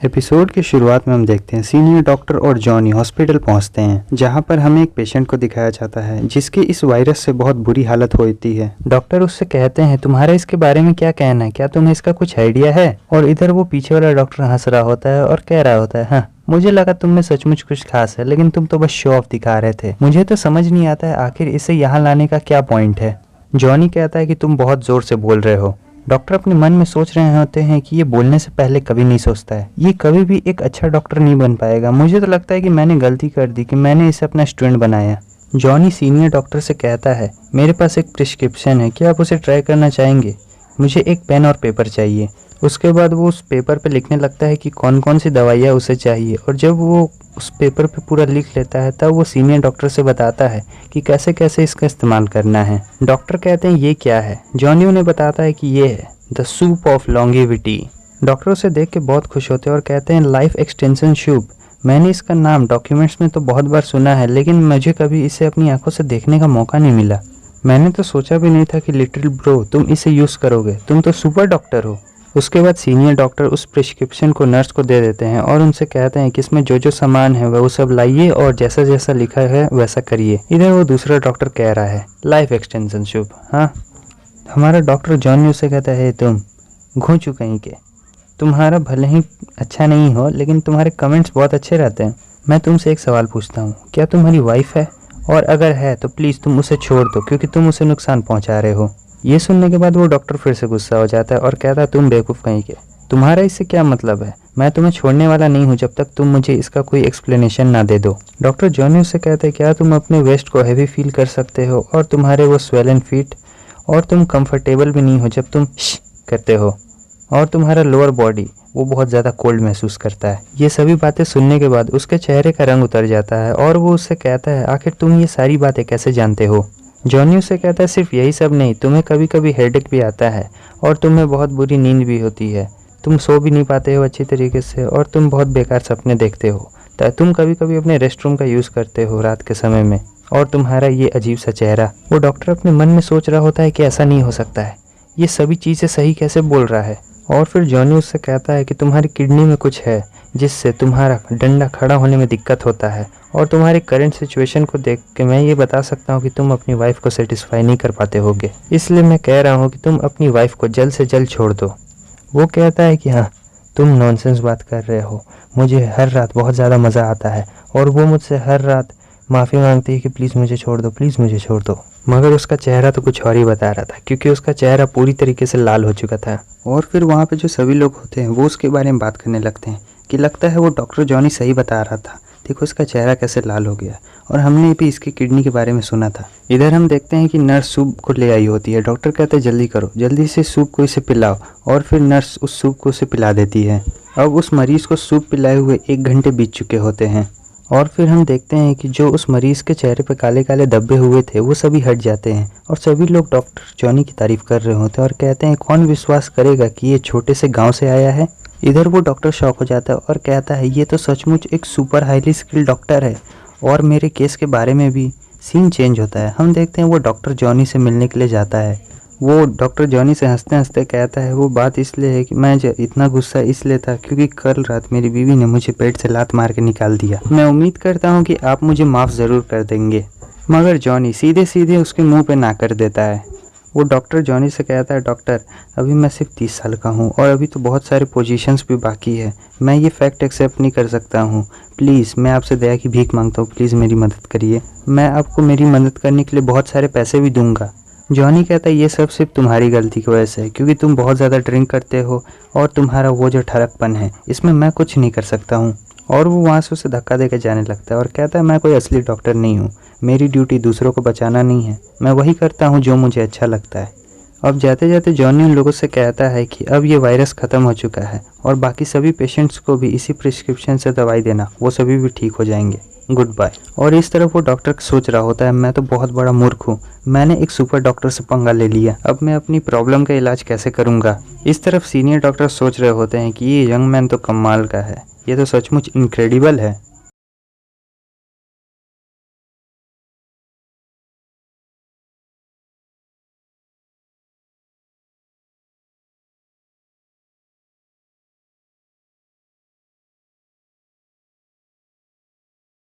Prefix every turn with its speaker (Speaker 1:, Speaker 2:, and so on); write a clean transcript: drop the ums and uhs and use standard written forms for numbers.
Speaker 1: Episode की शुरुआत में हम देखते हैं सीनियर डॉक्टर और जॉनी हॉस्पिटल पहुंचते हैं, जहां पर हमें एक पेशेंट को दिखाया जाता है जिसकी इस वायरस से बहुत बुरी हालत होती है। डॉक्टर उससे कहते हैं तुम्हारा इसके बारे में क्या कहना है, क्या तुम्हें इसका कुछ आइडिया है। और इधर वो पीछे वाला डॉक्टर हंस रहा होता है और कह रहा होता है, हाँ मुझे लगा तुम में सचमुच कुछ खास है, लेकिन तुम तो बस शो ऑफ दिखा रहे थे। मुझे तो समझ नहीं आता है आखिर इसे यहाँ लाने का क्या पॉइंट है। जॉनी कहता है कि तुम बहुत जोर से बोल रहे हो। डॉक्टर अपने मन में सोच रहे होते हैं कि ये बोलने से पहले कभी नहीं सोचता है, ये कभी भी एक अच्छा डॉक्टर नहीं बन पाएगा। मुझे तो लगता है कि मैंने गलती कर दी कि मैंने इसे अपना स्टूडेंट बनाया। जॉनी सीनियर डॉक्टर से कहता है मेरे पास एक प्रिस्क्रिप्शन है, क्या आप उसे ट्राई करना चाहेंगे? मुझे एक पेन और पेपर चाहिए। उसके बाद वो उस पेपर पे लिखने लगता है कि कौन कौन सी दवाइयाँ उसे चाहिए, और जब वो उस पेपर पे पूरा लिख लेता है तब वो सीनियर डॉक्टर से बताता है कि कैसे कैसे इसका इस्तेमाल करना है। डॉक्टर कहते हैं ये क्या है? जॉनी उन्हें बताता है कि ये है the soup of longevity. Doctor उसे देख के बहुत खुश होते हैं और कहते हैं लाइफ एक्सटेंशन सूप। मैंने इसका नाम डॉक्यूमेंट्स में तो बहुत बार सुना है, लेकिन मुझे कभी इसे अपनी आंखों से देखने का मौका नहीं मिला। मैंने तो सोचा भी नहीं था कि लिटिल ब्रो तुम इसे यूज़ करोगे, तुम तो सुपर डॉक्टर हो। उसके बाद सीनियर डॉक्टर उस प्रिस्क्रिप्शन को नर्स को दे देते हैं और उनसे कहते हैं कि इसमें जो जो सामान है वो सब लाइए और जैसा जैसा लिखा है वैसा करिए। इधर वो दूसरा डॉक्टर कह रहा है लाइफ एक्सटेंशन सूप। हाँ, हमारा डॉक्टर जॉनी उसे कहता है तुम घूंचू कहीं के, तुम्हारा भले ही अच्छा नहीं हो लेकिन तुम्हारे कमेंट्स बहुत अच्छे रहते हैं। मैं तुमसे एक सवाल पूछता हूँ, क्या तुम्हारी वाइफ है? और अगर है तो प्लीज़ तुम उसे छोड़ दो क्योंकि तुम उसे नुकसान पहुँचा रहे हो। ये सुनने के बाद वो डॉक्टर फिर से गुस्सा हो जाता है और कहता है तुम बेवकूफ़ कहीं के, तुम्हारा इससे क्या मतलब है? मैं तुम्हें छोड़ने वाला नहीं हूँ जब तक तुम मुझे इसका कोई एक्सप्लेनेशन ना दे दो। डॉक्टर जॉनी उससे कहते हैं क्या तुम अपने वेस्ट को हैवी फील कर सकते हो, और तुम्हारे वो स्वेलन फीट, और तुम कंफर्टेबल भी नहीं हो जब तुम करते हो, और तुम्हारा लोअर बॉडी वो बहुत ज़्यादा कोल्ड महसूस करता है। ये सभी बातें सुनने के बाद उसके चेहरे का रंग उतर जाता है और वो उससे कहता है आखिर तुम ये सारी बातें कैसे जानते हो? जॉनी उससे कहता है सिर्फ यही सब नहीं, तुम्हें कभी कभी हेडेक भी आता है और तुम्हें बहुत बुरी नींद भी होती है, तुम सो भी नहीं पाते हो अच्छी तरीके से, और तुम बहुत बेकार सपने देखते हो, तुम कभी कभी अपने रेस्ट रूम का यूज़ करते हो रात के समय में, और तुम्हारा ये अजीब सा चेहरा। वो डॉक्टर अपने मन में सोच रहा होता है कि ऐसा नहीं हो सकता है, ये सभी चीज़ें सही कैसे बोल रहा है। और फिर जॉनी उससे कहता है कि तुम्हारी किडनी में कुछ है जिससे तुम्हारा डंडा खड़ा होने में दिक्कत होता है, और तुम्हारी करंट सिचुएशन को देख के मैं ये बता सकता हूँ कि तुम अपनी वाइफ को सेटिस्फाई नहीं कर पाते होगे, इसलिए मैं कह रहा हूँ कि तुम अपनी वाइफ को जल्द से जल्द छोड़ दो। वो कहता है कि हाँ तुम नॉनसेंस बात कर रहे हो, मुझे हर रात बहुत ज़्यादा मज़ा आता है, और वो मुझसे हर रात माफ़ी मांगती है कि प्लीज़ मुझे छोड़ दो, प्लीज़ मुझे छोड़ दो। मगर उसका चेहरा तो कुछ और ही बता रहा था, क्योंकि उसका चेहरा पूरी तरीके से लाल हो चुका था। और फिर वहाँ पे जो सभी लोग होते हैं वो उसके बारे में बात करने लगते हैं कि लगता है वो डॉक्टर जॉनी सही बता रहा था, देखो इसका चेहरा कैसे लाल हो गया, और हमने भी इसकी किडनी के बारे में सुना था। इधर हम देखते हैं कि नर्स सूप को ले आई होती है। डॉक्टर कहते हैं जल्दी करो, जल्दी से सूप को इसे पिलाओ, और फिर नर्स उस सूप को उसे पिला देती है। अब उस मरीज़ को सूप पिलाए हुए 1 घंटे बीत चुके होते हैं, और फिर हम देखते हैं कि जो उस मरीज़ के चेहरे पे काले काले धब्बे हुए थे वो सभी हट जाते हैं, और सभी लोग डॉक्टर जॉनी की तारीफ़ कर रहे होते हैं और कहते हैं कौन विश्वास करेगा कि ये छोटे से गांव से आया है। इधर वो डॉक्टर शॉक हो जाता है और कहता है ये तो सचमुच एक सुपर हाईली स्किल्ड डॉक्टर है। और मेरे केस के बारे में भी सीन चेंज होता है। हम देखते हैं वो डॉक्टर जॉनी से मिलने के लिए जाता है। वो डॉक्टर जॉनी से हंसते हंसते कहता है वो बात इसलिए है कि मैं इतना गुस्सा इसलिए था क्योंकि कल रात मेरी बीवी ने मुझे पेट से लात मार के निकाल दिया। मैं उम्मीद करता हूँ कि आप मुझे माफ़ ज़रूर कर देंगे। मगर जॉनी सीधे सीधे उसके मुंह पे ना कर देता है। वो डॉक्टर जॉनी से कहता है डॉक्टर अभी मैं सिर्फ 30 साल का हूँ और अभी तो बहुत सारे पोजीशंस भी बाकी है, मैं ये फैक्ट एक्सेप्ट नहीं कर सकता हूँ। प्लीज़ मैं आपसे दया की भीख मांगता हूँ, प्लीज़ मेरी मदद करिए, मैं आपको मेरी मदद करने के लिए बहुत सारे पैसे भी दूंगा। जॉनी कहता है ये सब सिर्फ तुम्हारी गलती की वजह से है, क्योंकि तुम बहुत ज़्यादा ड्रिंक करते हो और तुम्हारा वो जो ठरकपन है इसमें मैं कुछ नहीं कर सकता हूँ। और वो वहाँ से उसे धक्का देकर जाने लगता है और कहता है मैं कोई असली डॉक्टर नहीं हूँ, मेरी ड्यूटी दूसरों को बचाना नहीं है, मैं वही करता हूँ जो मुझे अच्छा लगता है। अब जाते जाते जॉनी उन लोगों से कहता है कि अब ये वायरस ख़त्म हो चुका है और बाकी सभी पेशेंट्स को भी इसी प्रिस्क्रिप्शन से दवाई देना, वो सभी भी ठीक हो जाएंगे, गुड बाय। और इस तरफ वो डॉक्टर सोच रहा होता है मैं तो बहुत बड़ा मूर्ख हूँ, मैंने एक सुपर डॉक्टर से पंगा ले लिया, अब मैं अपनी प्रॉब्लम का इलाज कैसे करूँगा। इस तरफ सीनियर डॉक्टर सोच रहे होते हैं कि ये यंग मैन तो कमाल का है, ये तो सचमुच इनक्रेडिबल है।